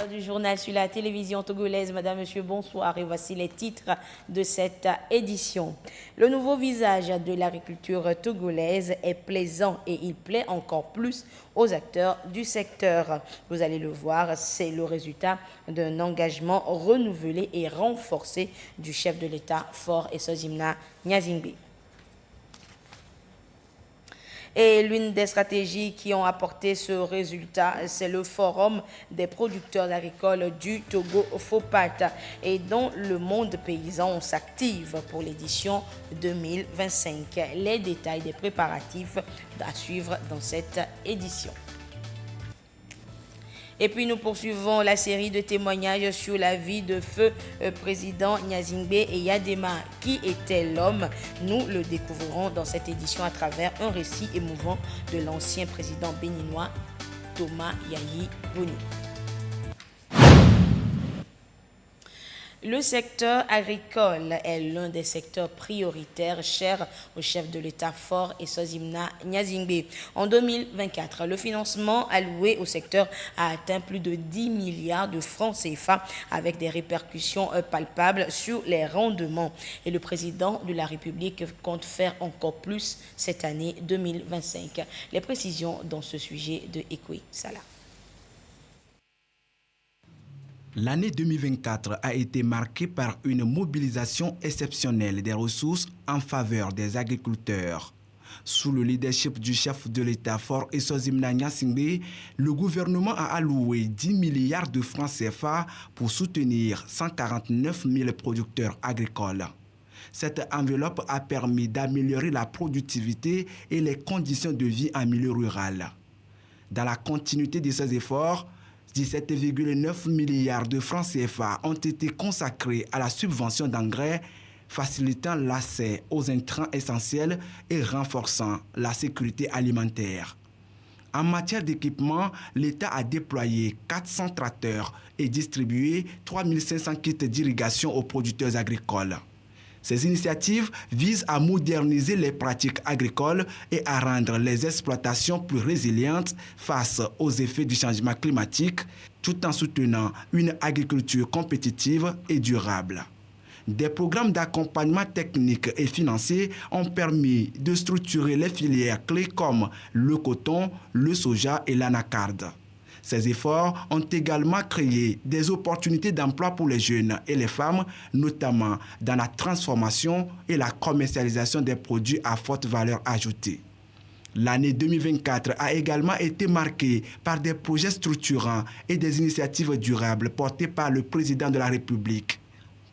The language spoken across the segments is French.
Du journal sur la télévision togolaise. Madame, Monsieur, bonsoir et voici les titres de cette édition. Le nouveau visage de l'agriculture togolaise est plaisant et il plaît encore plus aux acteurs du secteur. Vous allez le voir, c'est le résultat d'un engagement renouvelé et renforcé du chef de l'État, Faure Essozimna Gnazingbe. Et l'une des stratégies qui ont apporté ce résultat, c'est le Forum des producteurs agricoles du Togo, FOPAT, et dont le monde paysan s'active pour l'édition 2025. Les détails des préparatifs à suivre dans cette édition. Et puis nous poursuivons la série de témoignages sur la vie de feu président Gnazingbe et Yadema. Qui était l'homme? Nous le découvrirons dans cette édition à travers un récit émouvant de l'ancien président béninois Thomas Yayi Boni. Le secteur agricole est l'un des secteurs prioritaires chers au chef de l'État Faure Essozimna Gnazingbe. En 2024, le financement alloué au secteur a atteint plus de 10 milliards de francs CFA avec des répercussions palpables sur les rendements. Et le président de la République compte faire encore plus cette année 2025. Les précisions dans ce sujet de Ekwe Salah. L'année 2024 a été marquée par une mobilisation exceptionnelle des ressources en faveur des agriculteurs. Sous le leadership du chef de l'État Faure Essozimna Gnazingbe, le gouvernement a alloué 10 milliards de francs CFA pour soutenir 149 000 producteurs agricoles. Cette enveloppe a permis d'améliorer la productivité et les conditions de vie en milieu rural. Dans la continuité de ces efforts, 17,9 milliards de francs CFA ont été consacrés à la subvention d'engrais, facilitant l'accès aux intrants essentiels et renforçant la sécurité alimentaire. En matière d'équipement, l'État a déployé 400 tracteurs et distribué 3500 kits d'irrigation aux producteurs agricoles. Ces initiatives visent à moderniser les pratiques agricoles et à rendre les exploitations plus résilientes face aux effets du changement climatique, tout en soutenant une agriculture compétitive et durable. Des programmes d'accompagnement technique et financier ont permis de structurer les filières clés comme le coton, le soja et l'anacarde. Ces efforts ont également créé des opportunités d'emploi pour les jeunes et les femmes, notamment dans la transformation et la commercialisation des produits à forte valeur ajoutée. L'année 2024 a également été marquée par des projets structurants et des initiatives durables portées par le président de la République.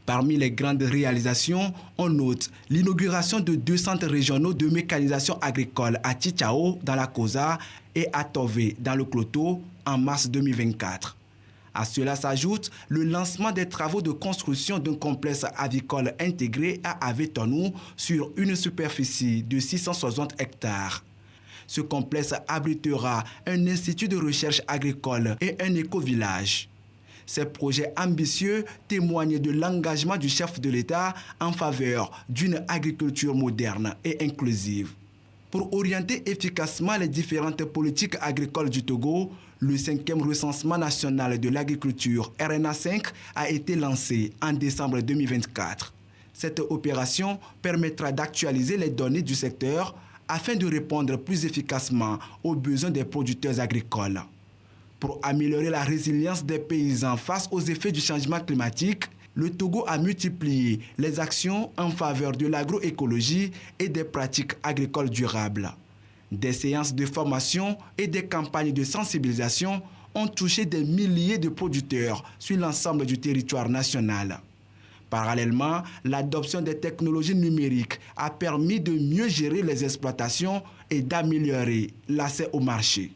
Parmi les grandes réalisations, on note l'inauguration de 2 centres régionaux de mécanisation agricole à Tchitchao dans la Kosa et à Tové dans le Kloto en mars 2024. À cela s'ajoute le lancement des travaux de construction d'un complexe avicole intégré à Avetonou sur une superficie de 660 hectares. Ce complexe abritera un institut de recherche agricole et un éco-village. Ces projets ambitieux témoignent de l'engagement du chef de l'État en faveur d'une agriculture moderne et inclusive. Pour orienter efficacement les différentes politiques agricoles du Togo, le 5e recensement national de l'agriculture RNA 5 a été lancé en décembre 2024. Cette opération permettra d'actualiser les données du secteur afin de répondre plus efficacement aux besoins des producteurs agricoles. Pour améliorer la résilience des paysans face aux effets du changement climatique, le Togo a multiplié les actions en faveur de l'agroécologie et des pratiques agricoles durables. Des séances de formation et des campagnes de sensibilisation ont touché des milliers de producteurs sur l'ensemble du territoire national. Parallèlement, l'adoption des technologies numériques a permis de mieux gérer les exploitations et d'améliorer l'accès au marché.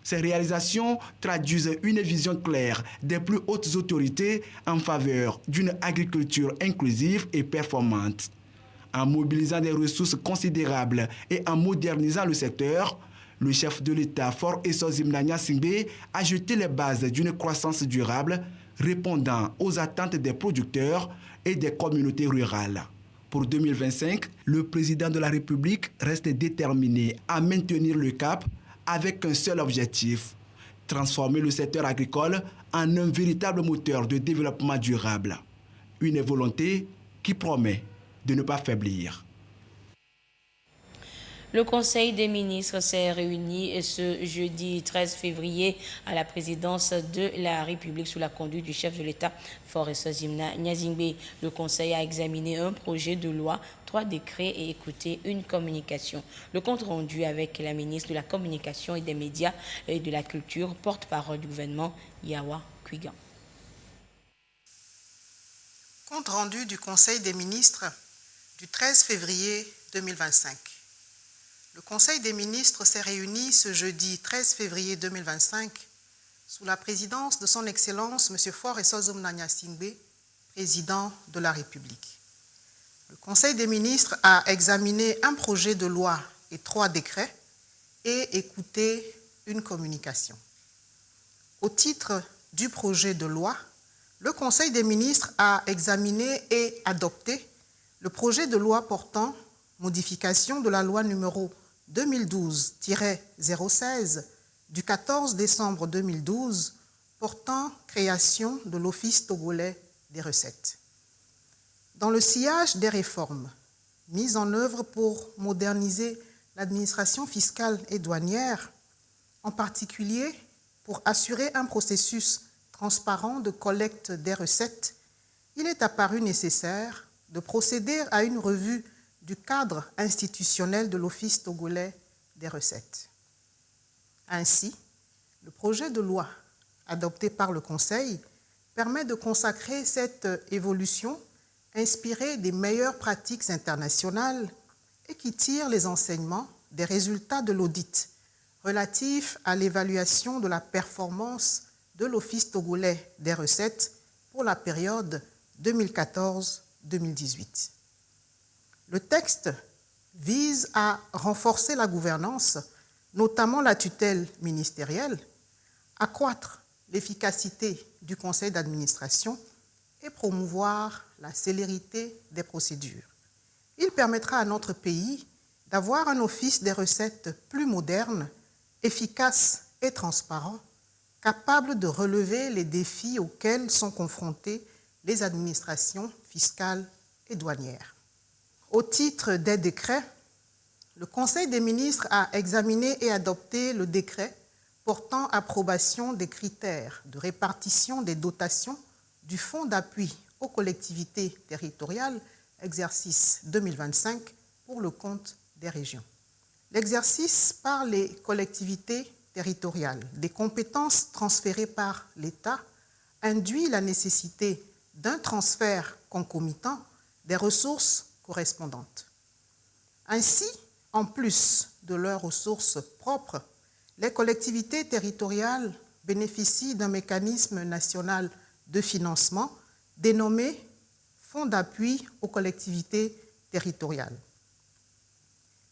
Ces réalisations traduisent une vision claire des plus hautes autorités en faveur d'une agriculture inclusive et performante. En mobilisant des ressources considérables et en modernisant le secteur, le chef de l'État Faure Essozimna Gnazingbe a jeté les bases d'une croissance durable répondant aux attentes des producteurs et des communautés rurales. Pour 2025, le président de la République reste déterminé à maintenir le cap avec un seul objectif, transformer le secteur agricole en un véritable moteur de développement durable. Une volonté qui promet de ne pas faiblir. Le Conseil des ministres s'est réuni ce jeudi 13 février à la présidence de la République sous la conduite du chef de l'État, Faure Sozimna Gnazingbe. Le Conseil a examiné un projet de loi, 3 décrets et écouté une communication. Le compte rendu avec la ministre de la Communication et des Médias et de la Culture, porte-parole du gouvernement, Yawa Kwigan. Compte rendu du Conseil des ministres du 13 février 2025. Le Conseil des ministres s'est réuni ce jeudi 13 février 2025 sous la présidence de son Excellence M. Faure Sozimna Gnazingbe, président de la République. Le Conseil des ministres a examiné un projet de loi et 3 décrets et écouté une communication. Au titre du projet de loi, le Conseil des ministres a examiné et adopté le projet de loi portant modification de la loi numéro 2012-016 du 14 décembre 2012 portant création de l'Office togolais des recettes. Dans le sillage des réformes mises en œuvre pour moderniser l'administration fiscale et douanière, en particulier pour assurer un processus transparent de collecte des recettes, il est apparu nécessaire de procéder à une revue du cadre institutionnel de l'Office togolais des recettes. Ainsi, le projet de loi adopté par le Conseil permet de consacrer cette évolution inspirée des meilleures pratiques internationales et qui tire les enseignements des résultats de l'audit relatif à l'évaluation de la performance de l'Office togolais des recettes pour la période 2014-2018. Le texte vise à renforcer la gouvernance, notamment la tutelle ministérielle, accroître l'efficacité du conseil d'administration et promouvoir la célérité des procédures. Il permettra à notre pays d'avoir un office des recettes plus moderne, efficace et transparent, capable de relever les défis auxquels sont confrontées les administrations fiscales et douanières. Au titre des décrets, le Conseil des ministres a examiné et adopté le décret portant approbation des critères de répartition des dotations du Fonds d'appui aux collectivités territoriales, exercice 2025, pour le compte des régions. L'exercice par les collectivités territoriales des compétences transférées par l'État induit la nécessité d'un transfert concomitant des ressources correspondantes. Ainsi, en plus de leurs ressources propres, les collectivités territoriales bénéficient d'un mécanisme national de financement dénommé Fonds d'appui aux collectivités territoriales.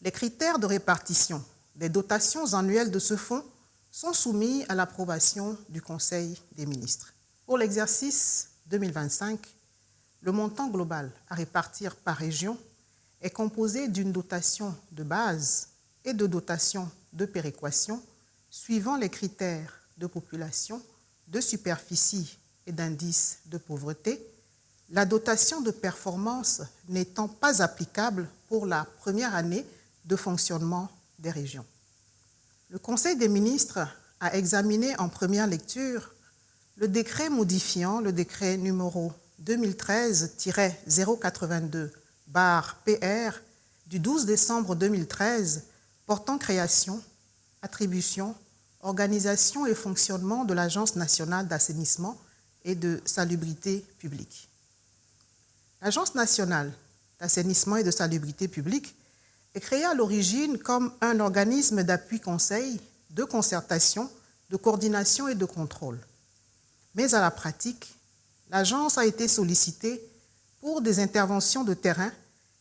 Les critères de répartition des dotations annuelles de ce fonds sont soumis à l'approbation du Conseil des ministres. Pour l'exercice 2025, le montant global à répartir par région est composé d'une dotation de base et de dotation de péréquation suivant les critères de population, de superficie et d'indice de pauvreté, la dotation de performance n'étant pas applicable pour la première année de fonctionnement des régions. Le Conseil des ministres a examiné en première lecture le décret modifiant le décret numéro 2013-082/PR du 12 décembre 2013 portant création, attribution, organisation et fonctionnement de l'Agence nationale d'assainissement et de salubrité publique. L'Agence nationale d'assainissement et de salubrité publique est créée à l'origine comme un organisme d'appui conseil, de concertation, de coordination et de contrôle. Mais à la pratique, l'agence a été sollicitée pour des interventions de terrain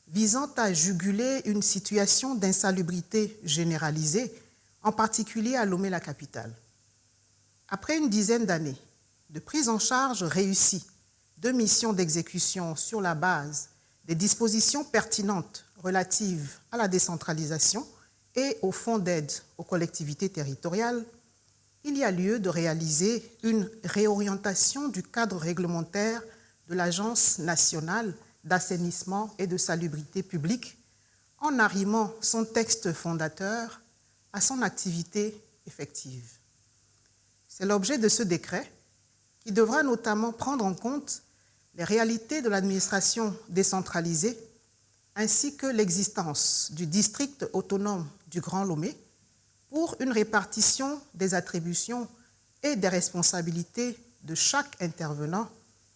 visant à juguler une situation d'insalubrité généralisée, en particulier à Lomé, la capitale. Après une dizaine d'années de prise en charge réussie de missions d'exécution sur la base des dispositions pertinentes relatives à la décentralisation et au fonds d'aide aux collectivités territoriales, il y a lieu de réaliser une réorientation du cadre réglementaire de l'Agence nationale d'assainissement et de salubrité publique en arrimant son texte fondateur à son activité effective. C'est l'objet de ce décret qui devra notamment prendre en compte les réalités de l'administration décentralisée ainsi que l'existence du district autonome du Grand Lomé pour une répartition des attributions et des responsabilités de chaque intervenant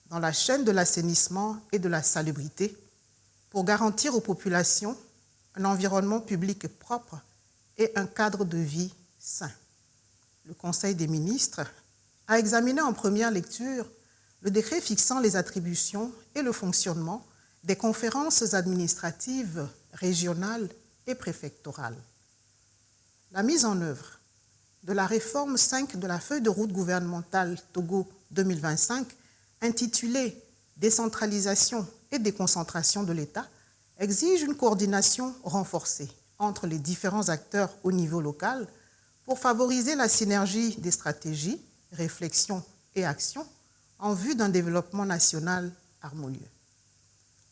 dans la chaîne de l'assainissement et de la salubrité pour garantir aux populations un environnement public propre et un cadre de vie sain. Le Conseil des ministres a examiné en première lecture le décret fixant les attributions et le fonctionnement des conférences administratives régionales et préfectorales. La mise en œuvre de la réforme 5 de la feuille de route gouvernementale Togo 2025, intitulée « Décentralisation et déconcentration de l'État », exige une coordination renforcée entre les différents acteurs au niveau local pour favoriser la synergie des stratégies, réflexions et actions en vue d'un développement national harmonieux.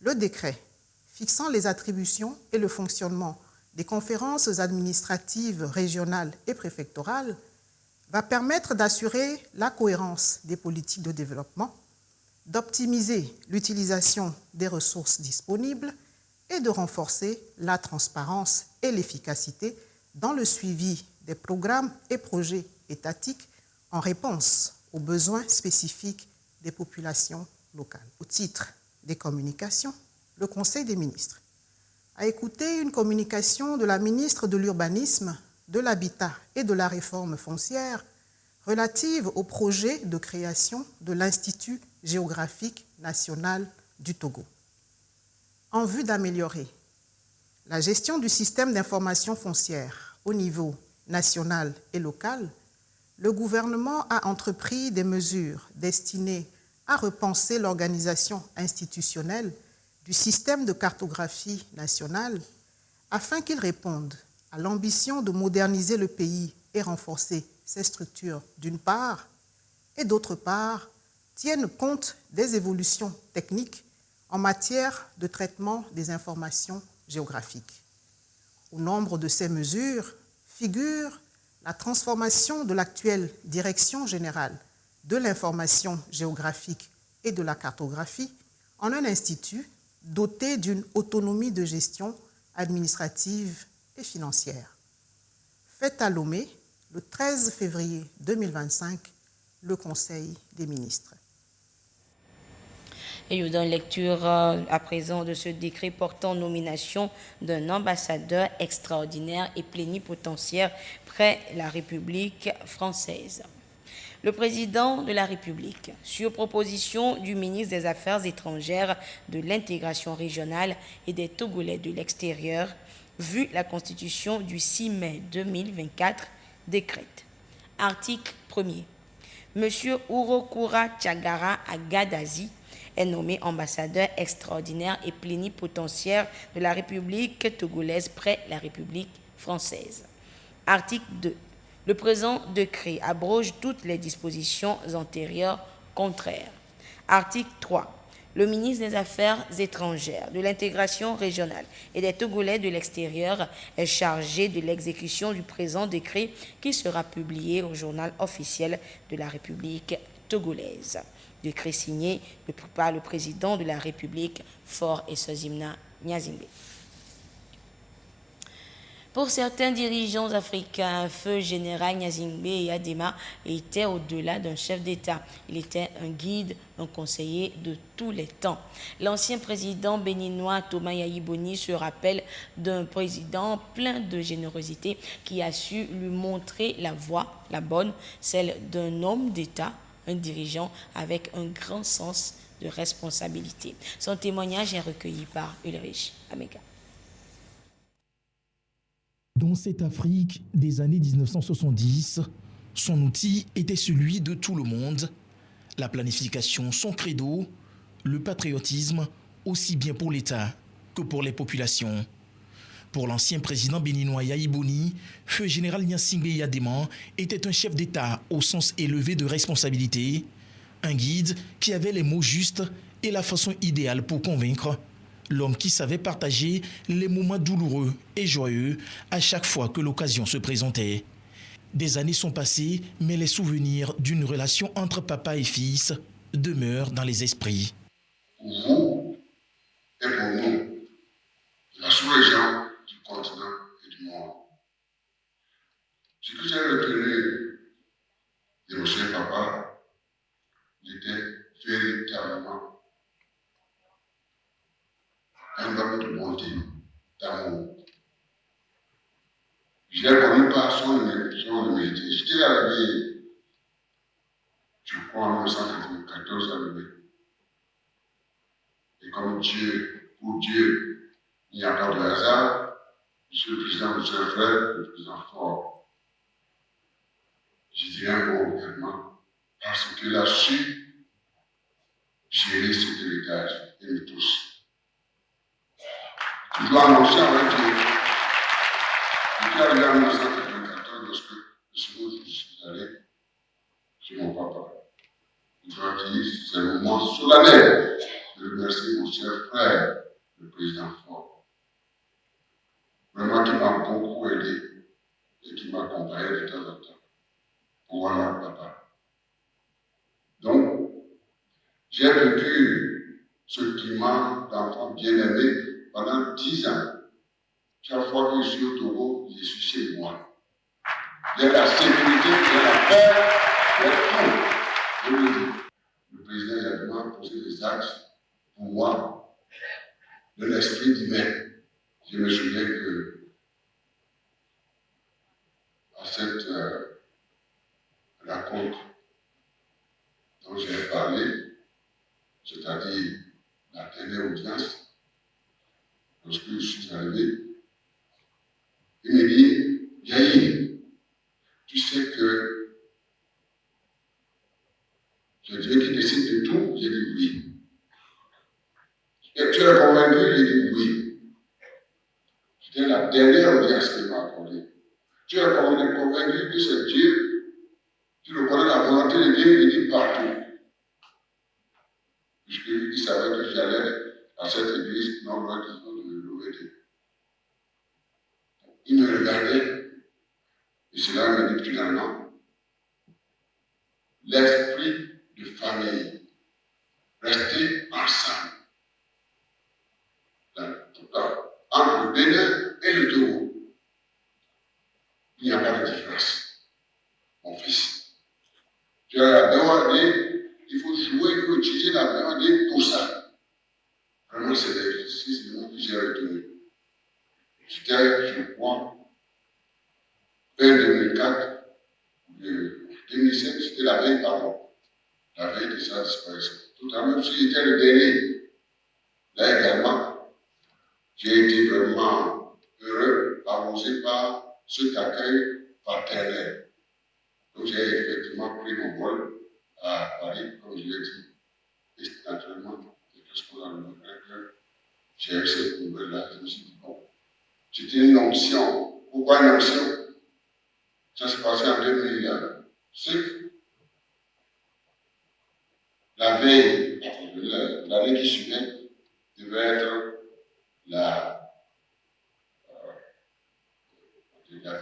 Le décret fixant les attributions et le fonctionnement des conférences administratives régionales et préfectorales va permettre d'assurer la cohérence des politiques de développement, d'optimiser l'utilisation des ressources disponibles et de renforcer la transparence et l'efficacité dans le suivi des programmes et projets étatiques en réponse aux besoins spécifiques des populations locales. Au titre des communications, le Conseil des ministres a écouté une communication de la ministre de l'Urbanisme, de l'Habitat et de la Réforme foncière relative au projet de création de l'Institut géographique national du Togo. En vue d'améliorer la gestion du système d'information foncière au niveau national et local, le gouvernement a entrepris des mesures destinées à repenser l'organisation institutionnelle du système de cartographie nationale afin qu'il réponde à l'ambition de moderniser le pays et renforcer ses structures d'une part, et d'autre part, tienne compte des évolutions techniques en matière de traitement des informations géographiques. Au nombre de ces mesures figure la transformation de l'actuelle Direction générale de l'information géographique et de la cartographie en un institut doté d'une autonomie de gestion administrative et financière. Fait à Lomé le 13 février 2025, le Conseil des ministres. Et nous donnons lecture à présent de ce décret portant nomination d'un ambassadeur extraordinaire et plénipotentiaire près la République française. Le président de la République, sur proposition du ministre des Affaires étrangères, de l'intégration régionale et des Togolais de l'extérieur, vu la Constitution du 6 mai 2024, décrète. Article 1er. M. Urokura Tchagara Agadazi est nommé ambassadeur extraordinaire et plénipotentiaire de la République togolaise près la République française. Article 2. Le présent décret abroge toutes les dispositions antérieures contraires. Article 3. Le ministre des Affaires étrangères, de l'intégration régionale et des Togolais de l'extérieur est chargé de l'exécution du présent décret qui sera publié au journal officiel de la République togolaise. Décret signé par le président de la République, Faure Essozimna Nyazingbe. Pour certains dirigeants africains, feu général Nyazingbe et Adema était au-delà d'un chef d'État. Il était un guide, un conseiller de tous les temps. L'ancien président béninois Thomas Yayi se rappelle d'un président plein de générosité qui a su lui montrer la voie, la bonne, celle d'un homme d'État, un dirigeant avec un grand sens de responsabilité. Son témoignage est recueilli par Ulrich Amega. Dans cette Afrique des années 1970, son outil était celui de tout le monde, la planification son credo, le patriotisme aussi bien pour l'État que pour les populations. Pour l'ancien président béninois Yahi Boni, feu général Gnassingbé Yadéman était un chef d'État au sens élevé de responsabilité, un guide qui avait les mots justes et la façon idéale pour convaincre, l'homme qui savait partager les moments douloureux et joyeux à chaque fois que l'occasion se présentait. Des années sont passées, mais les souvenirs d'une relation entre papa et fils demeurent dans les esprits. Pour vous et pour nous, la sous-région du continent et du monde. Ce que j'ai retenu de M. Papa, il était véritablement un homme de bonté, d'amour. Je l'ai connu par son humilité. J'étais arrivé, je crois, en 1994 arrivé. Et comme Dieu, pour Dieu, il n'y a pas de hasard, Monsieur le Président, Monsieur le Frère, le Président Fort. Je dirais un mot également, parce qu'il a su gérer cet héritage et nous tous. Je dois annoncer avec Dieu. Je suis arrivé en 1994 lorsque le second jour je suis allé chez mon papa. Je dois dire, c'est un moment solennel de remercier mon cher frère, le Président Fort. Vraiment qui m'a beaucoup aidé et qui m'accompagnait de temps en temps pour voir mon papa. Donc, j'ai vécu ce climat d'enfant bien-aimé pendant 10 ans. Chaque fois que je suis au Togo, je suis chez moi. Il y a la sécurité, il y a la paix, il y a tout. Le président Yadéman a posé des axes pour moi de l'esprit divin. Je me souviens que à cette rencontre dont j'ai parlé, c'est-à-dire la dernière audience, lorsque je suis arrivé, il me dit, Yahi, tu sais que c'est Dieu qui décide de tout. J'ai dit oui. Et tu es convaincu? J'ai dit oui. C'était la dernière audience qu'il m'a accordée. Tu es convaincu que c'est Dieu? Tu reconnais la volonté de Dieu? Il dit partout. Puisqu'il savait que j'allais à cette église, non loin de l'OVD. Il me regardait, et cela me dit finalement, l'esprit de famille, rester ensemble, entre le Bénin et le Togo. Il n'y a pas de différence, mon fils. Tu as la BOAD, il faut jouer, il faut utiliser la BOAD pour ça. Vraiment, c'est l'exercice que j'ai retenu. C'était, je crois, vers 2004, 2007, c'était la veille, pardon. La veille de sa disparition. Tout à l'heure, s'il était le dernier. Là également, j'ai été vraiment heureux, arrosé par cet accueil paternel. Donc j'ai effectivement pris mon vol à Paris, comme je l'ai dit. Et naturellement, lorsqu'on a le que j'ai eu cette nouvelle-là, je me suis dit, bon, c'était une onction. Pourquoi une onction? Ça s'est passé en 2005. La veille, l'année qui suivait, devait être la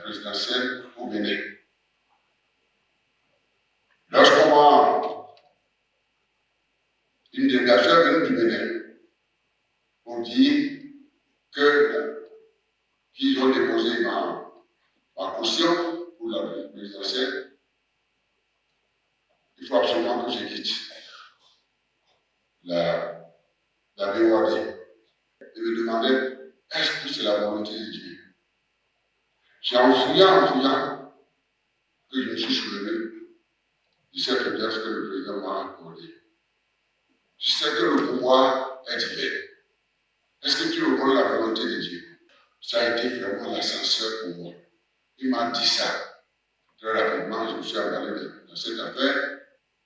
présidentielle au Bénin. Lorsqu'on une délégation est venue du Bénin pour dire qu'ils ont déposé ma caution pour la présidentielle, il faut absolument que je quitte la BOAD. Et me demandait, est-ce que c'est la volonté de Dieu? C'est en fouillant que je me suis soulevé de cette audience que le président m'a accordée. Je sais que le pouvoir est divin. Est-ce que tu reconnais la volonté de Dieu? Ça a été vraiment l'ascenseur pour moi. Il m'a dit ça. Très rapidement, je me suis emballé dans cette affaire.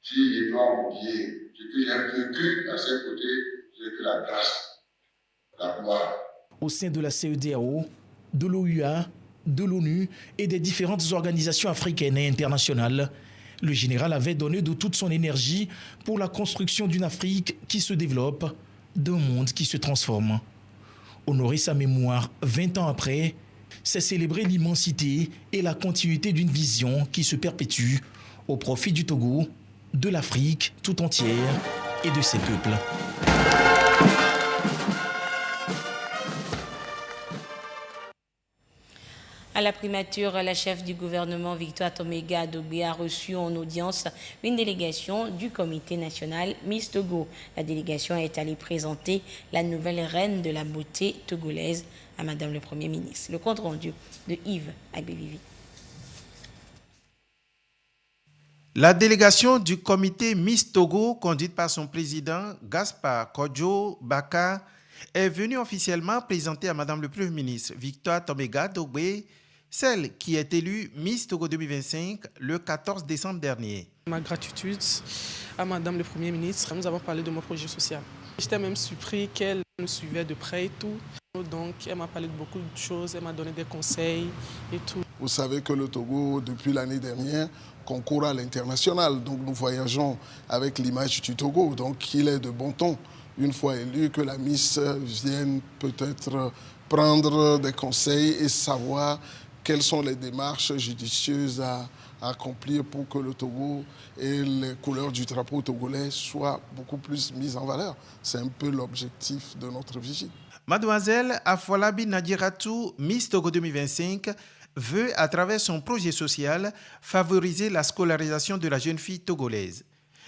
Si je dois oublier ce que j'ai vécu à ses côtés, c'est que la grâce, la gloire. Au sein de la CEDEAO, de l'OUA, de l'ONU et des différentes organisations africaines et internationales. Le général avait donné de toute son énergie pour la construction d'une Afrique qui se développe, d'un monde qui se transforme. Honorer sa mémoire 20 ans après, c'est célébrer l'immensité et la continuité d'une vision qui se perpétue au profit du Togo, de l'Afrique tout entière et de ses peuples. À la primature, la chef du gouvernement Victoire Toméga Adogbe a reçu en audience une délégation du comité national Miss Togo. La délégation est allée présenter la nouvelle reine de la beauté togolaise à Madame le Premier ministre. Le compte rendu de Yves Agbevivi. La délégation du comité Miss Togo, conduite par son président Gaspard Kodjo Baka, est venue officiellement présenter à Madame le Premier ministre Victoire Toméga Adogbe celle qui est élue Miss Togo 2025 le 14 décembre dernier. Ma gratitude à Madame le Premier ministre, nous avons parlé de mon projet social. J'étais même surpris qu'elle me suivait de près et tout. Donc elle m'a parlé de beaucoup de choses, elle m'a donné des conseils et tout. Vous savez que le Togo, depuis l'année dernière, concourt à l'international. Donc nous voyageons avec l'image du Togo. Donc il est de bon ton, une fois élu, que la Miss vienne peut-être prendre des conseils et savoir quelles sont les démarches judicieuses à accomplir pour que le Togo et les couleurs du drapeau togolais soient beaucoup plus mises en valeur. C'est un peu l'objectif de notre visite. Mademoiselle Afolabi Nadiratou, Miss Togo 2025, veut, à travers son projet social, favoriser la scolarisation de la jeune fille togolaise,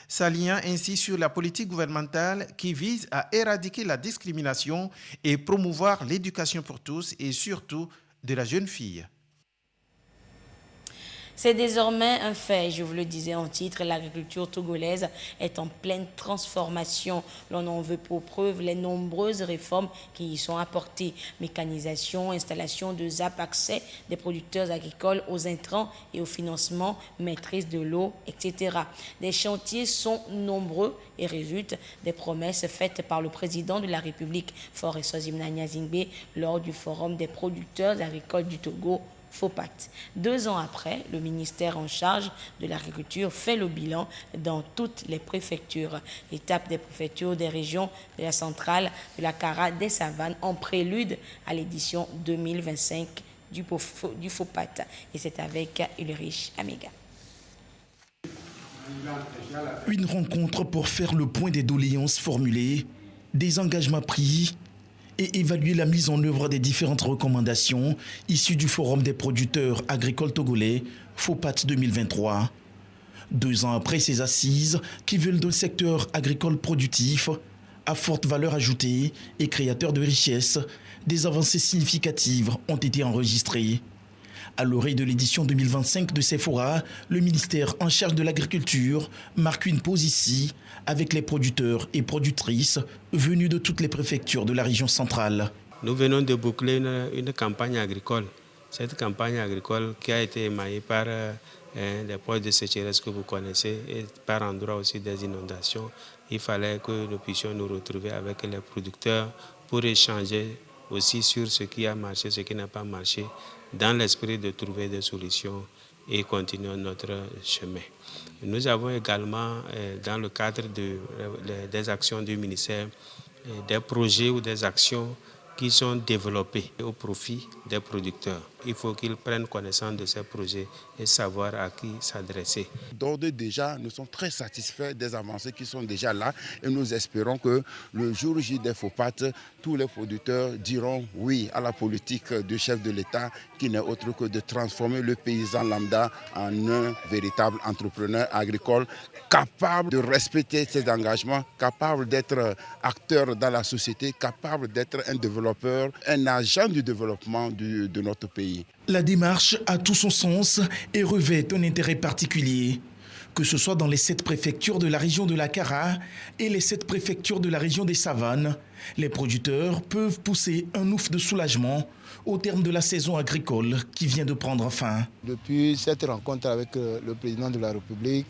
s'alignant ainsi sur la politique gouvernementale qui vise à éradiquer la discrimination et promouvoir l'éducation pour tous et surtout de la jeune fille. C'est désormais un fait, je vous le disais en titre, l'agriculture togolaise est en pleine transformation. L'on en veut pour preuve les nombreuses réformes qui y sont apportées. Mécanisation, installation de ZAP, accès des producteurs agricoles aux intrants et au financement, maîtrise de l'eau, etc. Des chantiers sont nombreux et résultent des promesses faites par le président de la République, Faure Eswazimna Nyazingbe, lors du forum des producteurs agricoles du Togo, FOPAT. 2 ans après, le ministère en charge de l'agriculture fait le bilan dans toutes les préfectures. L'étape des préfectures des régions de la centrale, de la Kara, des Savanes, en prélude à l'édition 2025 du FOPAT. Et c'est avec Ulrich Amega. Une rencontre pour faire le point des doléances formulées, des engagements pris et évaluer la mise en œuvre des différentes recommandations issues du Forum des producteurs agricoles togolais, FOPAT 2023. 2 ans après ces assises qui veulent d'un secteur agricole productif, à forte valeur ajoutée et créateur de richesses, des avancées significatives ont été enregistrées. À l'orée de l'édition 2025 de Sephora, le ministère en charge de l'agriculture marque une pause ici avec les producteurs et productrices venus de toutes les préfectures de la région centrale. Nous venons de boucler une campagne agricole. Cette campagne agricole qui a été émaillée par des poches de sécheresse que vous connaissez et par endroits aussi des inondations. Il fallait que nous puissions nous retrouver avec les producteurs pour échanger aussi sur ce qui a marché, ce qui n'a pas marché, dans l'esprit de trouver des solutions et continuer notre chemin. Nous avons également, dans le cadre des actions du ministère, des projets ou des actions qui sont développés au profit des producteurs. Il faut qu'ils prennent connaissance de ces projets et savoir à qui s'adresser. D'ores et déjà, nous sommes très satisfaits des avancées qui sont déjà là et nous espérons que le jour J des FOPAT, tous les producteurs diront oui à la politique du chef de l'État qui n'est autre que de transformer le paysan lambda en un véritable entrepreneur agricole capable de respecter ses engagements, capable d'être acteur dans la société, capable d'être un développeur, un agent du développement de notre pays. La démarche a tout son sens et revêt un intérêt particulier. Que ce soit dans les 7 préfectures de la région de la Kara et les 7 préfectures de la région des Savanes, les producteurs peuvent pousser un ouf de soulagement au terme de la saison agricole qui vient de prendre fin. Depuis cette rencontre avec le président de la République,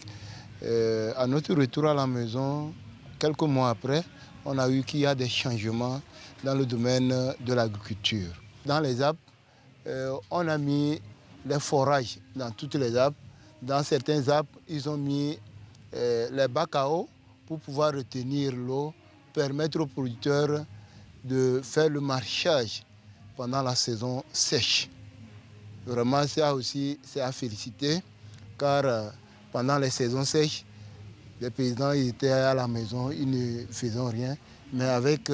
à notre retour à la maison, quelques mois après, on a eu qu'il y a des changements dans le domaine de l'agriculture. Dans les Alpes, on a mis les forages dans toutes les arbres. Dans certains arbres, ils ont mis les bacs à eau pour pouvoir retenir l'eau, permettre aux producteurs de faire le marchage pendant la saison sèche. Vraiment, ça aussi, c'est à féliciter, car pendant les saisons sèches, les paysans ils étaient à la maison, ils ne faisaient rien. Mais avec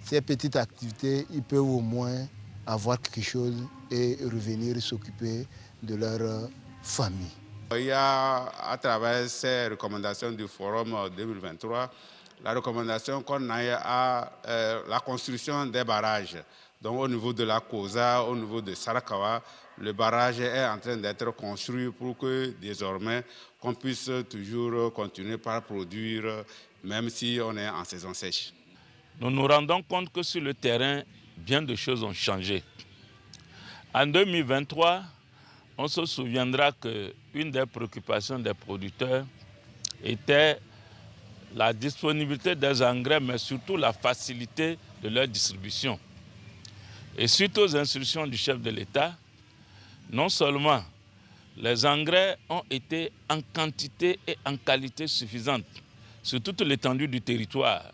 ces petites activités, ils peuvent au moins avoir quelque chose et revenir s'occuper de leur famille. Il y a, à travers ces recommandations du Forum 2023, la recommandation qu'on aille à la construction des barrages. Donc au niveau de la Kosa, au niveau de Sarakawa, le barrage est en train d'être construit pour que désormais qu'on puisse toujours continuer par produire, même si on est en saison sèche. Nous nous rendons compte que sur le terrain, bien de choses ont changé. En 2023, on se souviendra qu'une des préoccupations des producteurs était la disponibilité des engrais, mais surtout la facilité de leur distribution. Et suite aux instructions du chef de l'État, non seulement les engrais ont été en quantité et en qualité suffisante sur toute l'étendue du territoire.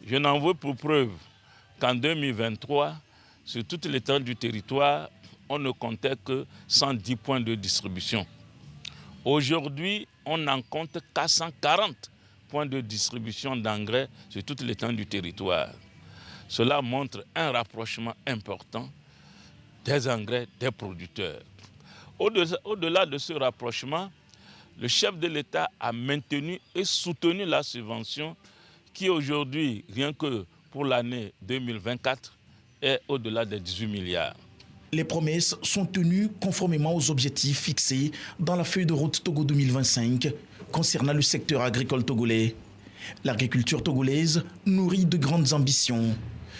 Je n'en veux pour preuve qu'en 2023, sur toute l'étendue du territoire, on ne comptait que 110 points de distribution. Aujourd'hui, on n'en compte qu'à 140 points de distribution d'engrais sur toute l'étendue du territoire. Cela montre un rapprochement important des engrais des producteurs. Au-delà de ce rapprochement, le chef de l'État a maintenu et soutenu la subvention qui aujourd'hui, rien que pour l'année 2024, est au-delà des 18 milliards. Les promesses sont tenues conformément aux objectifs fixés dans la feuille de route Togo 2025 concernant le secteur agricole togolais. L'agriculture togolaise nourrit de grandes ambitions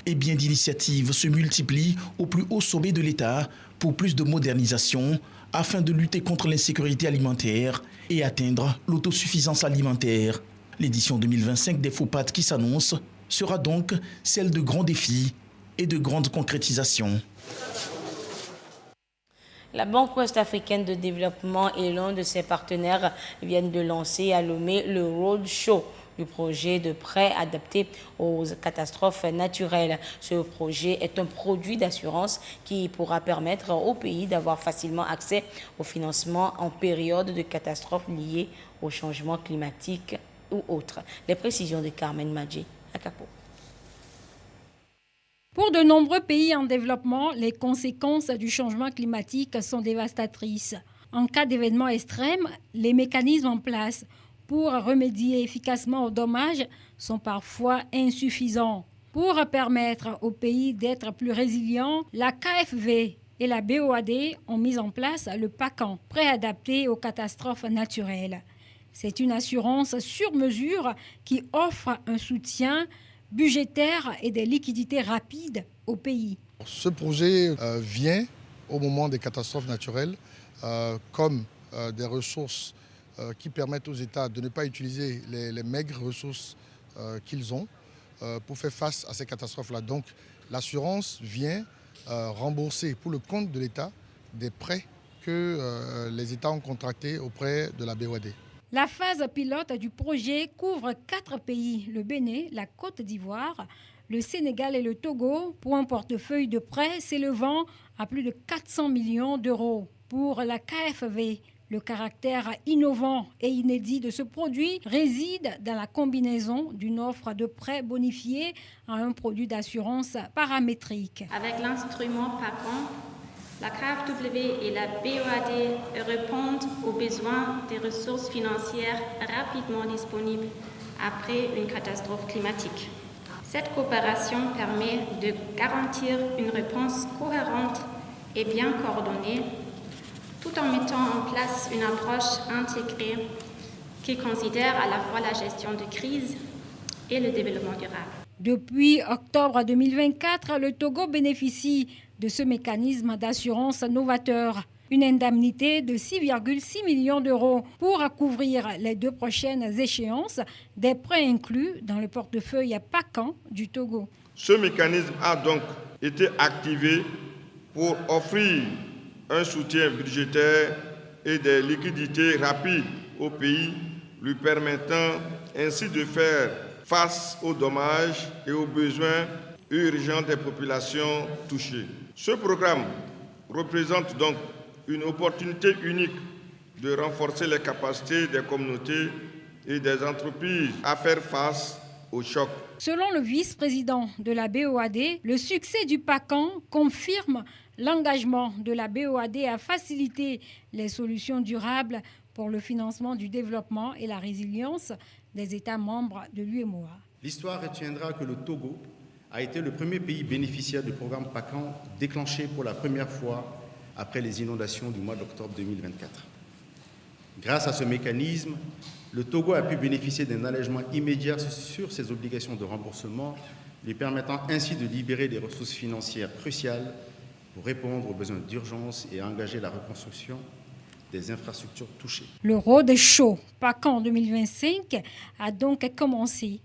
et bien d'initiatives se multiplient au plus haut sommet de l'État pour plus de modernisation afin de lutter contre l'insécurité alimentaire et atteindre l'autosuffisance alimentaire. L'édition 2025 des FOPAT qui s'annonce sera donc celle de grands défis et de grandes concrétisations. La Banque ouest-africaine de développement et l'un de ses partenaires viennent de lancer à Lomé le Roadshow du projet de prêt adapté aux catastrophes naturelles. Ce projet est un produit d'assurance qui pourra permettre au pays d'avoir facilement accès au financement en période de catastrophes liées au changement climatique ou autres. Les précisions de Carmen Madjé à Capo. Pour de nombreux pays en développement, les conséquences du changement climatique sont dévastatrices. En cas d'événements extrêmes, les mécanismes en place pour remédier efficacement aux dommages sont parfois insuffisants. Pour permettre aux pays d'être plus résilients, la KfW et la BOAD ont mis en place le PACAN, prêt adapté aux catastrophes naturelles. C'est une assurance sur mesure qui offre un soutien budgétaire et des liquidités rapides au pays. Ce projet vient au moment des catastrophes naturelles comme des ressources qui permettent aux États de ne pas utiliser les maigres ressources qu'ils ont pour faire face à ces catastrophes-là. Donc l'assurance vient rembourser pour le compte de l'État des prêts que les États ont contractés auprès de la BOAD. La phase pilote du projet couvre 4 pays, le Bénin, la Côte d'Ivoire, le Sénégal et le Togo, pour un portefeuille de prêts s'élevant à plus de 400 millions d'euros. Pour la KfW, le caractère innovant et inédit de ce produit réside dans la combinaison d'une offre de prêts bonifiés à un produit d'assurance paramétrique. Avec l'instrument PACAN, la KfW et la BOAD répondent aux besoins des ressources financières rapidement disponibles après une catastrophe climatique. Cette coopération permet de garantir une réponse cohérente et bien coordonnée, tout en mettant en place une approche intégrée qui considère à la fois la gestion de crise et le développement durable. Depuis octobre 2024, le Togo bénéficie de ce mécanisme d'assurance novateur. Une indemnité de 6,6 millions d'euros pour couvrir les 2 prochaines échéances, des prêts inclus dans le portefeuille PACAN du Togo. Ce mécanisme a donc été activé pour offrir un soutien budgétaire et des liquidités rapides au pays, lui permettant ainsi de faire face aux dommages et aux besoins urgents des populations touchées. Ce programme représente donc une opportunité unique de renforcer les capacités des communautés et des entreprises à faire face au choc. Selon le vice-président de la BOAD, le succès du PACAN confirme l'engagement de la BOAD à faciliter les solutions durables pour le financement du développement et la résilience des États membres de l'UEMOA. L'histoire retiendra que le Togo a été le premier pays bénéficiaire du programme PACAN déclenché pour la première fois après les inondations du mois d'octobre 2024. Grâce à ce mécanisme, le Togo a pu bénéficier d'un allègement immédiat sur ses obligations de remboursement, lui permettant ainsi de libérer des ressources financières cruciales pour répondre aux besoins d'urgence et engager la reconstruction des infrastructures touchées. Le Road Show PACAN 2025 a donc commencé.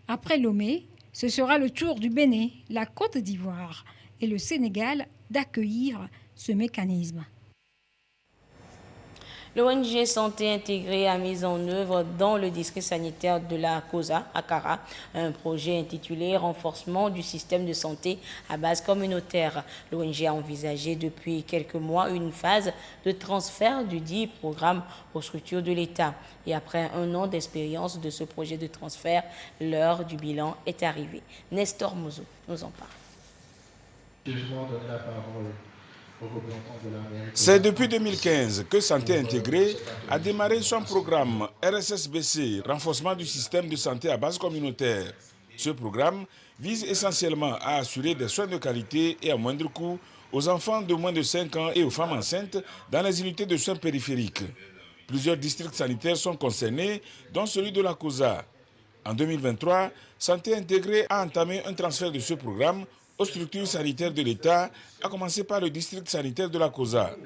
Après Lomé, ce sera le tour du Bénin, la Côte d'Ivoire et le Sénégal d'accueillir ce mécanisme. L'ONG Santé Intégrée a mis en œuvre dans le district sanitaire de la COSA, à Kara, un projet intitulé « Renforcement du système de santé à base communautaire ». L'ONG a envisagé depuis quelques mois une phase de transfert du dit programme aux structures de l'État. Et après un an d'expérience de ce projet de transfert, l'heure du bilan est arrivée. Nestor Mozo nous en parle. C'est depuis 2015 que Santé Intégrée a démarré son programme RSSBC, renforcement du système de santé à base communautaire. Ce programme vise essentiellement à assurer des soins de qualité et à moindre coût aux enfants de moins de 5 ans et aux femmes enceintes dans les unités de soins périphériques. Plusieurs districts sanitaires sont concernés, dont celui de la COSA. En 2023, Santé Intégrée a entamé un transfert de ce programme aux structures sanitaires de l'État, à commencer par le district sanitaire de la COSA.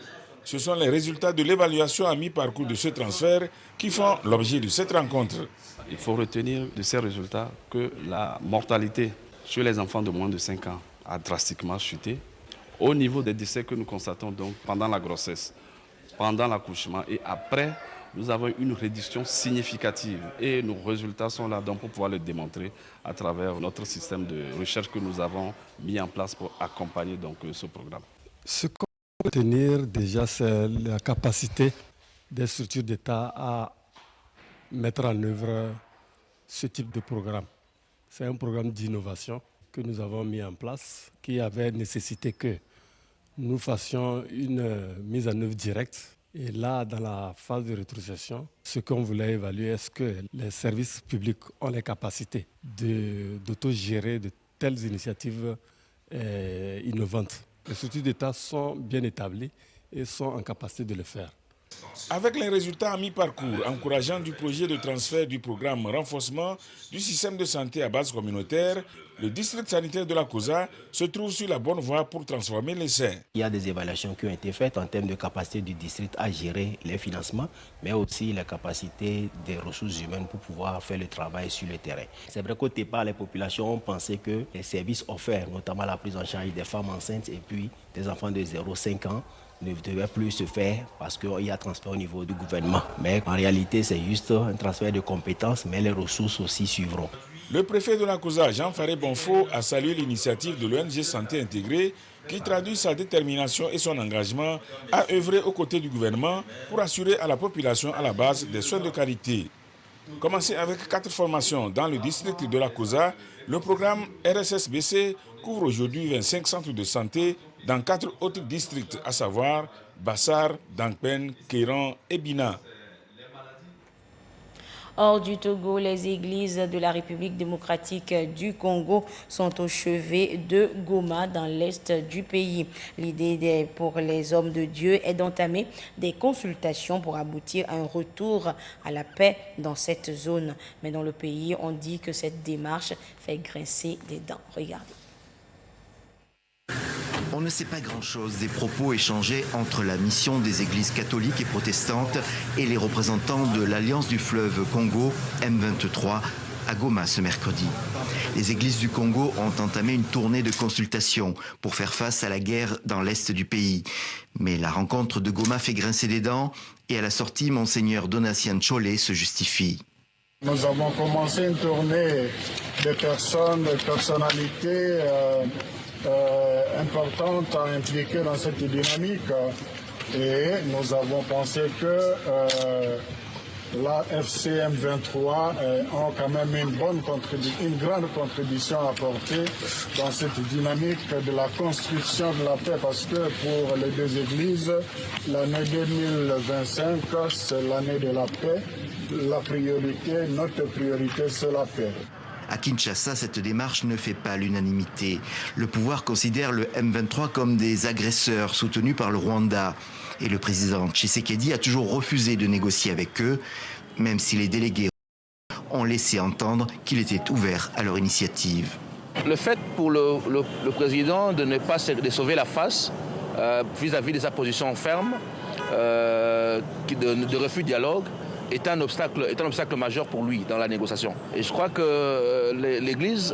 Ce sont les résultats de l'évaluation à mi-parcours de ce transfert qui font l'objet de cette rencontre. Il faut retenir de ces résultats que la mortalité chez les enfants de moins de 5 ans a drastiquement chuté. Au niveau des décès que nous constatons donc pendant la grossesse, pendant l'accouchement et après, nous avons une réduction significative et nos résultats sont là donc pour pouvoir le démontrer à travers notre système de recherche que nous avons mis en place pour accompagner donc ce programme. Ce qu'on peut retenir déjà, c'est la capacité des structures d'État à mettre en œuvre ce type de programme. C'est un programme d'innovation que nous avons mis en place qui avait nécessité que nous fassions une mise en œuvre directe. Et là, dans la phase de rétrocession, ce qu'on voulait évaluer, est-ce que les services publics ont les capacités d'autogérer de telles initiatives innovantes. Les structures d'État sont bien établies et sont en capacité de le faire. Avec les résultats à mi-parcours encourageants du projet de transfert du programme renforcement du système de santé à base communautaire, le district sanitaire de la COSA se trouve sur la bonne voie pour transformer l'essai. Il y a des évaluations qui ont été faites en termes de capacité du district à gérer les financements, mais aussi la capacité des ressources humaines pour pouvoir faire le travail sur le terrain. C'est vrai qu'au départ, les populations ont pensé que les services offerts, notamment la prise en charge des femmes enceintes et puis des enfants de 0,5 ans, ne devait plus se faire parce qu'il y a transfert au niveau du gouvernement. Mais en réalité, c'est juste un transfert de compétences, mais les ressources aussi suivront. Le préfet de la COSA, Jean Faré Bonfo, a salué l'initiative de l'ONG Santé Intégrée qui traduit sa détermination et son engagement à œuvrer aux côtés du gouvernement pour assurer à la population à la base des soins de qualité. Commencé avec 4 formations dans le district de la COSA, le programme RSSBC couvre aujourd'hui 25 centres de santé dans 4 autres districts, à savoir Bassar, Dangpen, Kéran et Bina. Hors du Togo, les églises de la République démocratique du Congo sont au chevet de Goma dans l'est du pays. L'idée pour les hommes de Dieu est d'entamer des consultations pour aboutir à un retour à la paix dans cette zone. Mais dans le pays, on dit que cette démarche fait grincer des dents. Regardez. On ne sait pas grand-chose des propos échangés entre la mission des églises catholiques et protestantes et les représentants de l'Alliance du fleuve Congo, M23, à Goma ce mercredi. Les églises du Congo ont entamé une tournée de consultation pour faire face à la guerre dans l'est du pays. Mais la rencontre de Goma fait grincer des dents et à la sortie, Monseigneur Donatien Tcholé se justifie. Nous avons commencé une tournée de personnes, de personnalités importantes à impliquer dans cette dynamique. Et nous avons pensé que la FCM 23 ont quand même une grande contribution à apporter dans cette dynamique de la construction de la paix, parce que pour les deux églises, l'année 2025, c'est l'année de la paix. La priorité, notre priorité, c'est la paix. À Kinshasa, cette démarche ne fait pas l'unanimité. Le pouvoir considère le M23 comme des agresseurs soutenus par le Rwanda. Et le président Tshisekedi a toujours refusé de négocier avec eux, même si les délégués ont laissé entendre qu'il était ouvert à leur initiative. Le fait pour le président de ne pas de sauver la face vis-à-vis de sa position ferme, de refus de dialogue, est un obstacle majeur pour lui dans la négociation. Et je crois que l'Église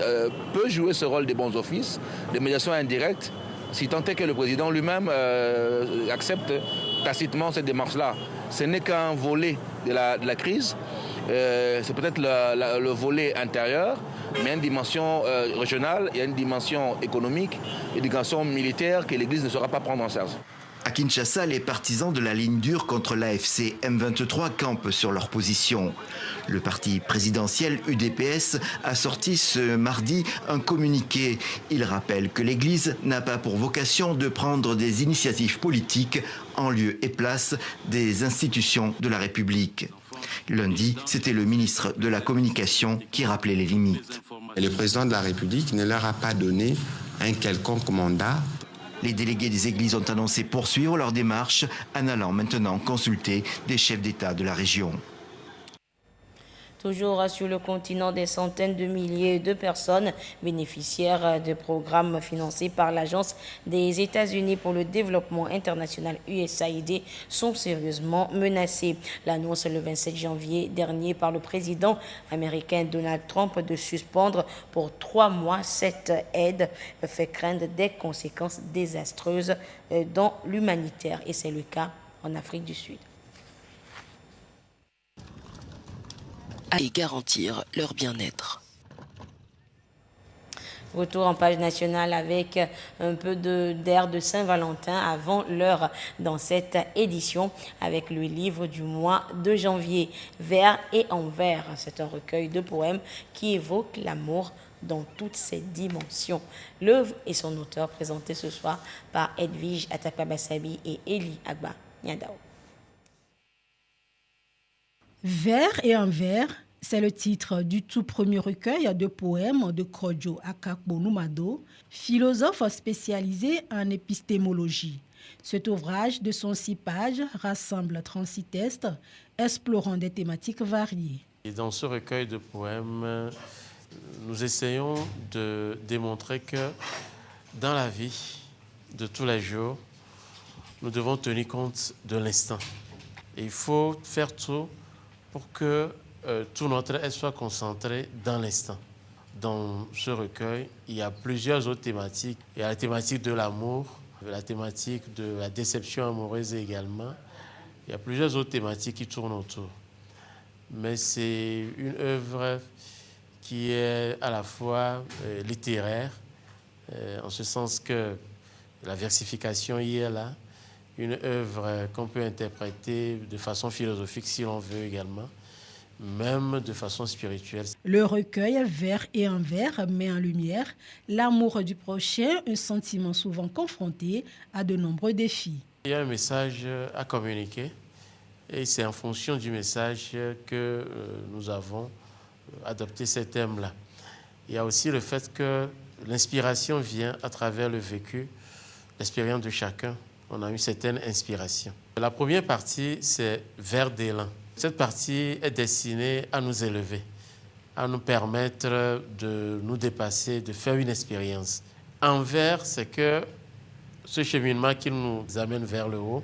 peut jouer ce rôle des bons offices, de médiation indirecte, si tant est que le président lui-même accepte tacitement cette démarche-là. Ce n'est qu'un volet de la crise, c'est peut-être le volet intérieur, mais il y a une dimension régionale, il y a une dimension économique, une dimension militaire que l'Église ne saura pas prendre en charge. À Kinshasa, les partisans de la ligne dure contre l'AFC M23 campent sur leur position. Le parti présidentiel UDPS a sorti ce mardi un communiqué. Il rappelle que l'Église n'a pas pour vocation de prendre des initiatives politiques en lieu et place des institutions de la République. Lundi, c'était le ministre de la Communication qui rappelait les limites. Et le président de la République ne leur a pas donné un quelconque mandat. Les délégués des églises ont annoncé poursuivre leur démarche en allant maintenant consulter des chefs d'État de la région. Toujours sur le continent, des centaines de milliers de personnes bénéficiaires de programmes financés par l'Agence des États-Unis pour le développement international USAID sont sérieusement menacées. L'annonce le 27 janvier dernier par le président américain Donald Trump de suspendre pour 3 mois cette aide fait craindre des conséquences désastreuses dans l'humanitaire, et c'est le cas en Afrique du Sud. Et garantir leur bien-être. Retour en page nationale avec un peu d'air de Saint-Valentin avant l'heure dans cette édition avec le livre du mois de janvier, Vers et envers. C'est un recueil de poèmes qui évoque l'amour dans toutes ses dimensions. L'œuvre et son auteur présentés ce soir par Edwige Atakpabasabi et Eli Agba Nyadao. Vers et envers, c'est le titre du tout premier recueil de poèmes de Kojo Akakbo-Numado, philosophe spécialisé en épistémologie. Cet ouvrage de 106 pages rassemble 36 textes explorant des thématiques variées. Et dans ce recueil de poèmes, nous essayons de démontrer que dans la vie de tous les jours, nous devons tenir compte de l'instant. Et il faut faire tout pour que tout notre être soit concentré dans l'instant. Dans ce recueil, il y a plusieurs autres thématiques. Il y a la thématique de l'amour, la thématique de la déception amoureuse également. Il y a plusieurs autres thématiques qui tournent autour. Mais c'est une œuvre qui est à la fois littéraire, en ce sens que la versification y est là, une œuvre qu'on peut interpréter de façon philosophique si l'on veut également, même de façon spirituelle. Le recueil Vers et envers met en lumière l'amour du prochain, un sentiment souvent confronté à de nombreux défis. Il y a un message à communiquer et c'est en fonction du message que nous avons adopté ces thèmes-là. Il y a aussi le fait que l'inspiration vient à travers le vécu, l'expérience de chacun. On a une certaine inspiration. La première partie, c'est Vers d'élan. Cette partie est destinée à nous élever, à nous permettre de nous dépasser, de faire une expérience. Envers, c'est que ce cheminement qui nous amène vers le haut,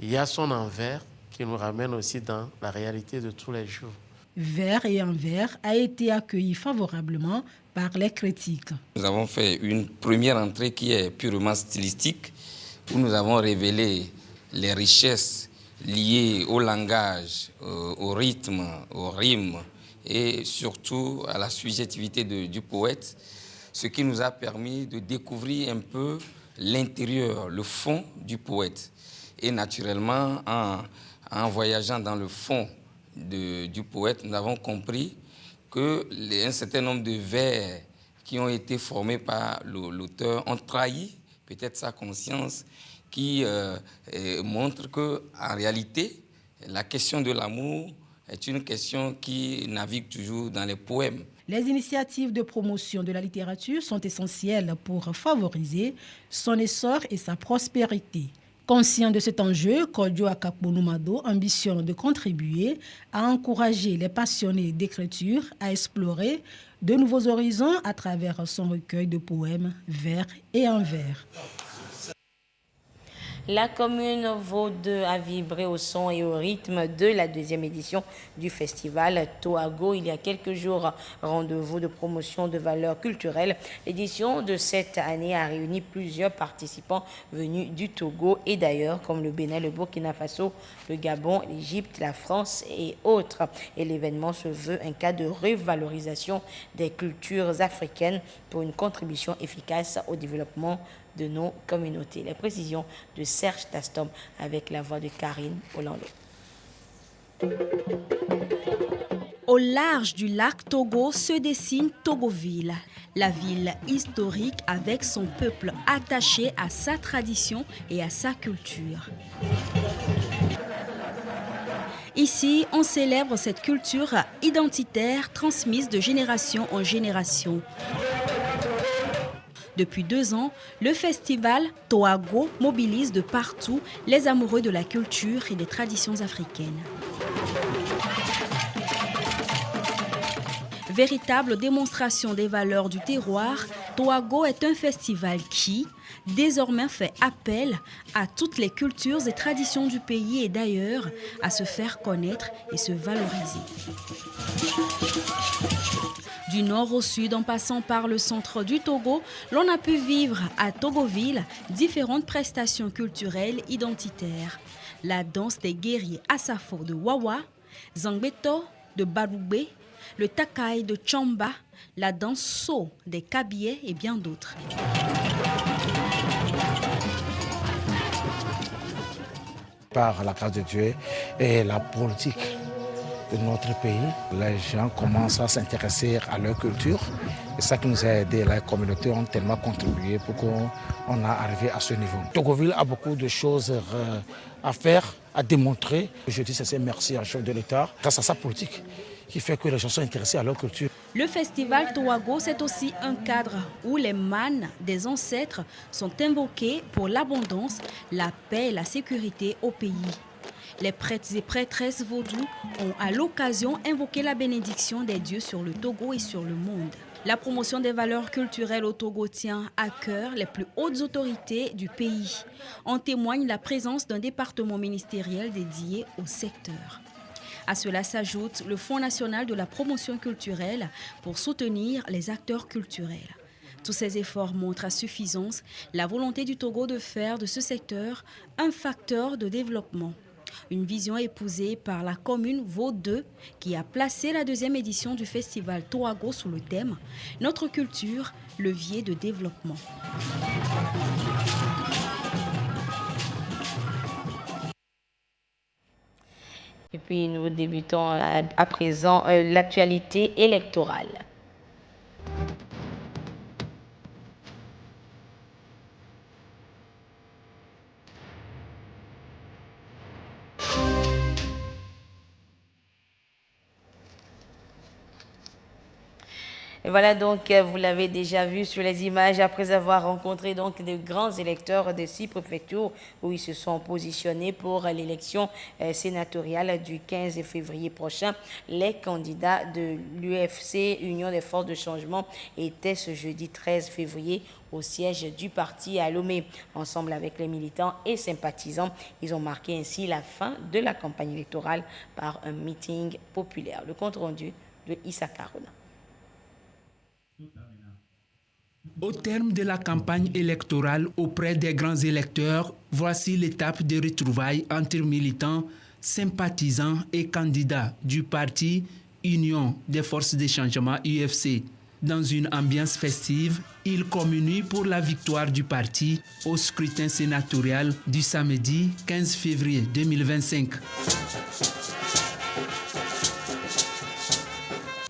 il y a son envers qui nous ramène aussi dans la réalité de tous les jours. Vers et envers a été accueilli favorablement par les critiques. Nous avons fait une première entrée qui est purement stylistique, où nous avons révélé les richesses liées au langage, au rythme, au rime et surtout à la subjectivité du poète, ce qui nous a permis de découvrir un peu l'intérieur, le fond du poète. Et naturellement, en voyageant dans le fond du poète, nous avons compris qu'un certain nombre de vers qui ont été formés par l'auteur ont trahi peut-être sa conscience, qui montre qu'en réalité, la question de l'amour est une question qui navigue toujours dans les poèmes. Les initiatives de promotion de la littérature sont essentielles pour favoriser son essor et sa prospérité. Conscient de cet enjeu, Kodjo Akakpo Numado ambitionne de contribuer à encourager les passionnés d'écriture à explorer de nouveaux horizons à travers son recueil de poèmes vers et envers. La commune Vaud a vibré au son et au rythme de la deuxième édition du festival Toago. Il y a quelques jours, rendez-vous de promotion de valeurs culturelles. L'édition de cette année a réuni plusieurs participants venus du Togo et d'ailleurs, comme le Bénin, le Burkina Faso, le Gabon, l'Égypte, la France et autres. Et l'événement se veut un cas de revalorisation des cultures africaines pour une contribution efficace au développement de nos communautés. Les précisions de Serge Tastom avec la voix de Karine Olando. Au large du lac Togo se dessine Togoville, la ville historique avec son peuple attaché à sa tradition et à sa culture. Ici, on célèbre cette culture identitaire transmise de génération en génération. Depuis 2 ans, le festival Toago mobilise de partout les amoureux de la culture et des traditions africaines. Véritable démonstration des valeurs du terroir, Toago est un festival qui, désormais, fait appel à toutes les cultures et traditions du pays et d'ailleurs à se faire connaître et se valoriser. Du nord au sud, en passant par le centre du Togo, l'on a pu vivre à Togoville différentes prestations culturelles identitaires. La danse des guerriers Asafo de Wawa, Zangbeto de Baroubé, le Takai de Chamba, la danse So des Kabyais et bien d'autres. Par la grâce de Dieu et la politique de notre pays, les gens commencent à s'intéresser à leur culture. C'est ça qui nous a aidés. Les communautés ont tellement contribué pour qu'on a arrivé à ce niveau. Togoville a beaucoup de choses à faire, à démontrer. Je dis c'est merci à chef de l'État, grâce à sa politique, qui fait que les gens sont intéressés à leur culture. Le festival Toago, c'est aussi un cadre où les mânes des ancêtres sont invoqués pour l'abondance, la paix et la sécurité au pays. Les prêtres et prêtresses vaudous ont à l'occasion invoqué la bénédiction des dieux sur le Togo et sur le monde. La promotion des valeurs culturelles au Togo tient à cœur les plus hautes autorités du pays. En témoigne la présence d'un département ministériel dédié au secteur. À cela s'ajoute le Fonds national de la promotion culturelle pour soutenir les acteurs culturels. Tous ces efforts montrent à suffisance la volonté du Togo de faire de ce secteur un facteur de développement. Une vision épousée par la commune Vaud qui a placé la deuxième édition du festival Toago sous le thème « Notre culture, levier de développement ». Et puis nous débutons à présent l'actualité électorale. Et voilà donc, vous l'avez déjà vu sur les images, après avoir rencontré donc de grands électeurs de 6 préfectures où ils se sont positionnés pour l'élection sénatoriale du 15 février prochain. Les candidats de l'UFC, Union des forces de changement, étaient ce jeudi 13 février au siège du parti à Lomé. Ensemble avec les militants et sympathisants, ils ont marqué ainsi la fin de la campagne électorale par un meeting populaire. Le compte rendu de Issa Karuna. Au terme de la campagne électorale auprès des grands électeurs, voici l'étape de retrouvailles entre militants, sympathisants et candidats du parti Union des forces de changement UFC. Dans une ambiance festive, ils communient pour la victoire du parti au scrutin sénatorial du samedi 15 février 2025.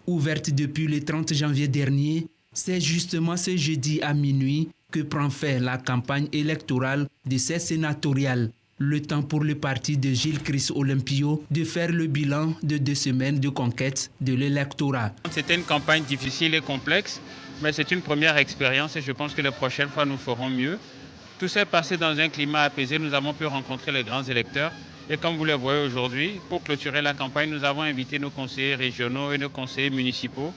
Ouverte depuis le 30 janvier dernier, c'est justement ce jeudi à minuit que prend fin la campagne électorale de ces sénatoriales. Le temps pour le parti de Gilles Chris Olympio de faire le bilan de 2 semaines de conquête de l'électorat. C'était une campagne difficile et complexe, mais c'est une première expérience et je pense que les prochaines fois nous ferons mieux. Tout s'est passé dans un climat apaisé, nous avons pu rencontrer les grands électeurs et comme vous le voyez aujourd'hui, pour clôturer la campagne, nous avons invité nos conseillers régionaux et nos conseillers municipaux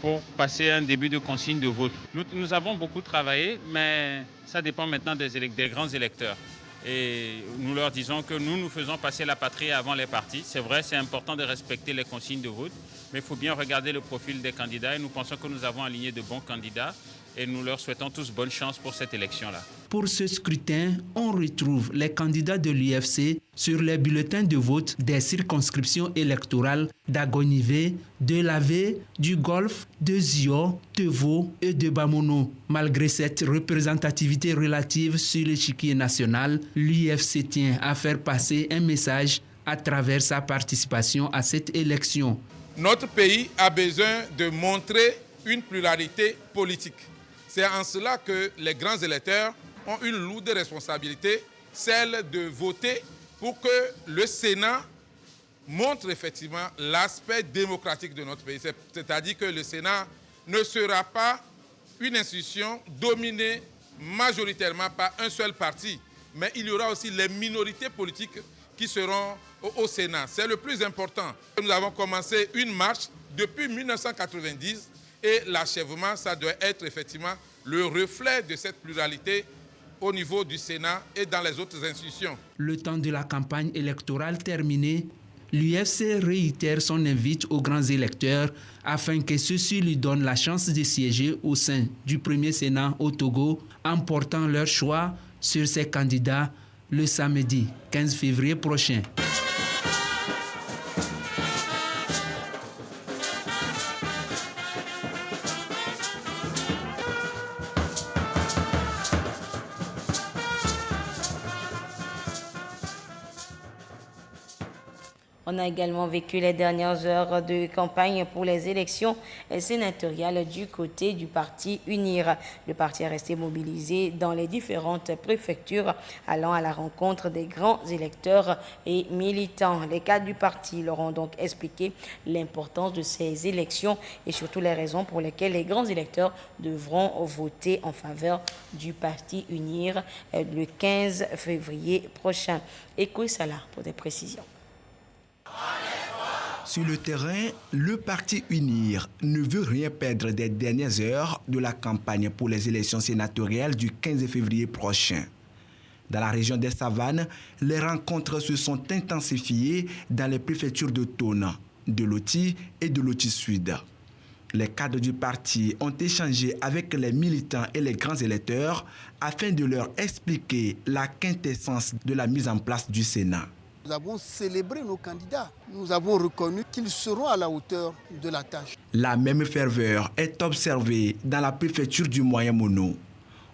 pour passer un début de consigne de vote. Nous avons beaucoup travaillé, mais ça dépend maintenant des grands électeurs. Et nous leur disons que nous faisons passer la patrie avant les partis. C'est vrai, c'est important de respecter les consignes de vote, mais il faut bien regarder le profil des candidats et nous pensons que nous avons aligné de bons candidats et nous leur souhaitons tous bonne chance pour cette élection-là. Pour ce scrutin, on retrouve les candidats de l'UFC sur les bulletins de vote des circonscriptions électorales d'Agonivé, de Lavé, du Golfe, de Zio, de Vaux et de Bamono. Malgré cette représentativité relative sur l'échiquier national, l'UFC tient à faire passer un message à travers sa participation à cette élection. Notre pays a besoin de montrer une pluralité politique. C'est en cela que les grands électeurs ont une lourde responsabilité, celle de voter pour que le Sénat montre effectivement l'aspect démocratique de notre pays. C'est-à-dire que le Sénat ne sera pas une institution dominée majoritairement par un seul parti, mais il y aura aussi les minorités politiques qui seront au Sénat. C'est le plus important. Nous avons commencé une marche depuis 1990 et l'achèvement, ça doit être effectivement le reflet de cette pluralité au niveau du Sénat et dans les autres institutions. Le temps de la campagne électorale terminé, l'UFC réitère son invite aux grands électeurs afin que ceux-ci lui donnent la chance de siéger au sein du premier Sénat au Togo en portant leur choix sur ses candidats le samedi 15 février prochain. On a également vécu les dernières heures de campagne pour les élections sénatoriales du côté du parti UNIR. Le parti est resté mobilisé dans les différentes préfectures, allant à la rencontre des grands électeurs et militants. Les cadres du parti leur ont donc expliqué l'importance de ces élections et surtout les raisons pour lesquelles les grands électeurs devront voter en faveur du parti UNIR le 15 février prochain. Écoutez ça là pour des précisions. Sur le terrain, le parti UNIR ne veut rien perdre des dernières heures de la campagne pour les élections sénatoriales du 15 février prochain. Dans la région des Savanes, les rencontres se sont intensifiées dans les préfectures de Tona, de Loti et de Loti Sud. Les cadres du parti ont échangé avec les militants et les grands électeurs afin de leur expliquer la quintessence de la mise en place du Sénat. Nous avons célébré nos candidats. Nous avons reconnu qu'ils seront à la hauteur de la tâche. La même ferveur est observée dans la préfecture du Moyen-Mono.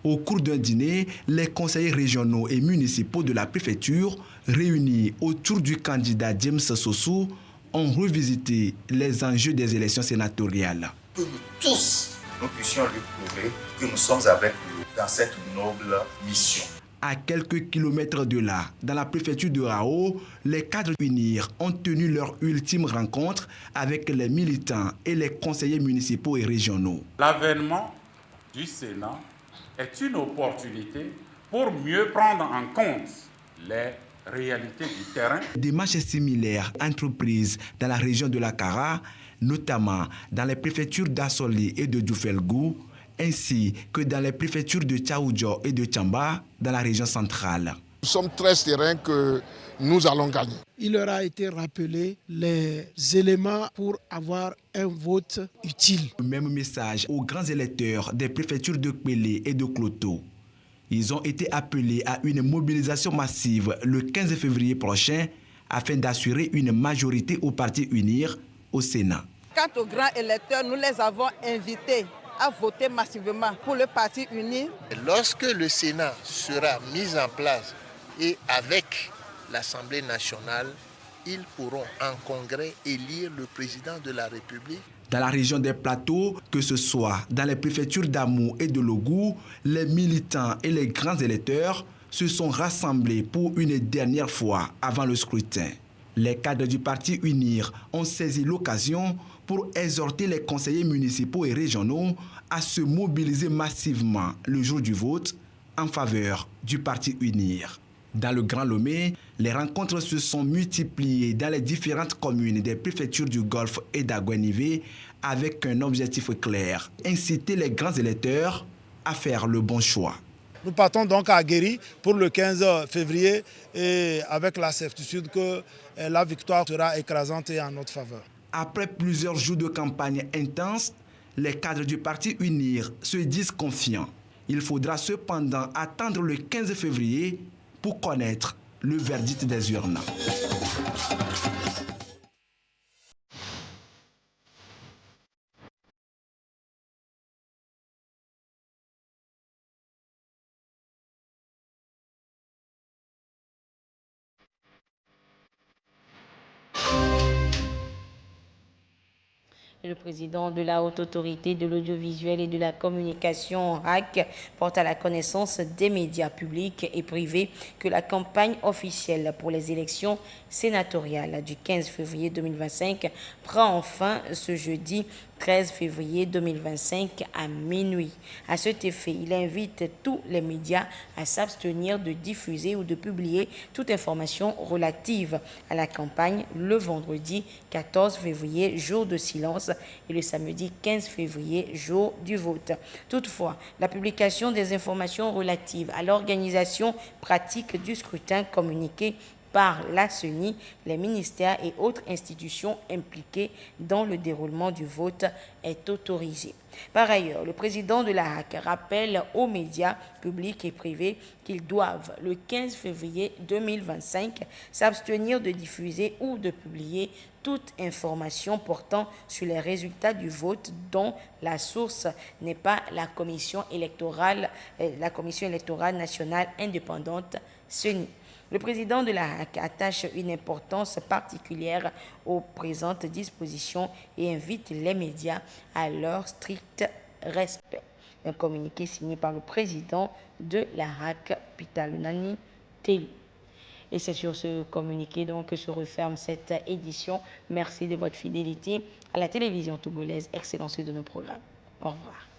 Au cours d'un dîner, les conseillers régionaux et municipaux de la préfecture, réunis autour du candidat James Sossou, ont revisité les enjeux des élections sénatoriales. Que nous tous, nous puissions lui prouver que nous sommes avec lui dans cette noble mission. À quelques kilomètres de là, dans la préfecture de Rao, les cadres UNIR ont tenu leur ultime rencontre avec les militants et les conseillers municipaux et régionaux. L'avènement du Sénat est une opportunité pour mieux prendre en compte les réalités du terrain. Des marches similaires entreprises dans la région de la Kara, notamment dans les préfectures d'Assoli et de Djoufelgou, ainsi que dans les préfectures de Tchaoudjo et de Tchamba, dans la région centrale. Nous sommes très sereins que nous allons gagner. Il leur a été rappelé les éléments pour avoir un vote utile. Le même message aux grands électeurs des préfectures de Kpélé et de Kloto. Ils ont été appelés à une mobilisation massive le 15 février prochain afin d'assurer une majorité au Parti UNIR au Sénat. Quant aux grands électeurs, nous les avons invités à voter massivement pour le Parti UNIR. Lorsque le Sénat sera mis en place et avec l'Assemblée nationale, ils pourront en congrès élire le président de la République. Dans la région des plateaux, que ce soit dans les préfectures d'Amou et de Logou, les militants et les grands électeurs se sont rassemblés pour une dernière fois avant le scrutin. Les cadres du Parti UNIR ont saisi l'occasion pour exhorter les conseillers municipaux et régionaux à se mobiliser massivement le jour du vote en faveur du Parti UNIR. Dans le Grand Lomé, les rencontres se sont multipliées dans les différentes communes des préfectures du Golfe et d'Aguenivé avec un objectif clair, inciter les grands électeurs à faire le bon choix. Nous partons donc à Guéry pour le 15 février et avec la certitude que la victoire sera écrasante et en notre faveur. Après plusieurs jours de campagne intense, les cadres du Parti UNIR se disent confiants. Il faudra cependant attendre le 15 février pour connaître le verdict des urnes. Le président de la Haute Autorité de l'Audiovisuel et de la Communication, RAC, porte à la connaissance des médias publics et privés que la campagne officielle pour les élections sénatoriales du 15 février 2025 prend fin ce jeudi 13 février 2025 à minuit. À cet effet, il invite tous les médias à s'abstenir de diffuser ou de publier toute information relative à la campagne le vendredi 14 février, jour de silence, et le samedi 15 février, jour du vote. Toutefois, la publication des informations relatives à l'organisation pratique du scrutin communiquée par la CENI, les ministères et autres institutions impliquées dans le déroulement du vote est autorisée. Par ailleurs, le président de la HAC rappelle aux médias publics et privés qu'ils doivent, le 15 février 2025, s'abstenir de diffuser ou de publier toute information portant sur les résultats du vote dont la source n'est pas la Commission électorale nationale indépendante CENI. Le président de la HAC attache une importance particulière aux présentes dispositions et invite les médias à leur strict respect. Un communiqué signé par le président de la HAC, Pitalunani Telu. Et c'est sur ce communiqué donc que se referme cette édition. Merci de votre fidélité à la télévision togolaise. Excellence de nos programmes. Au revoir.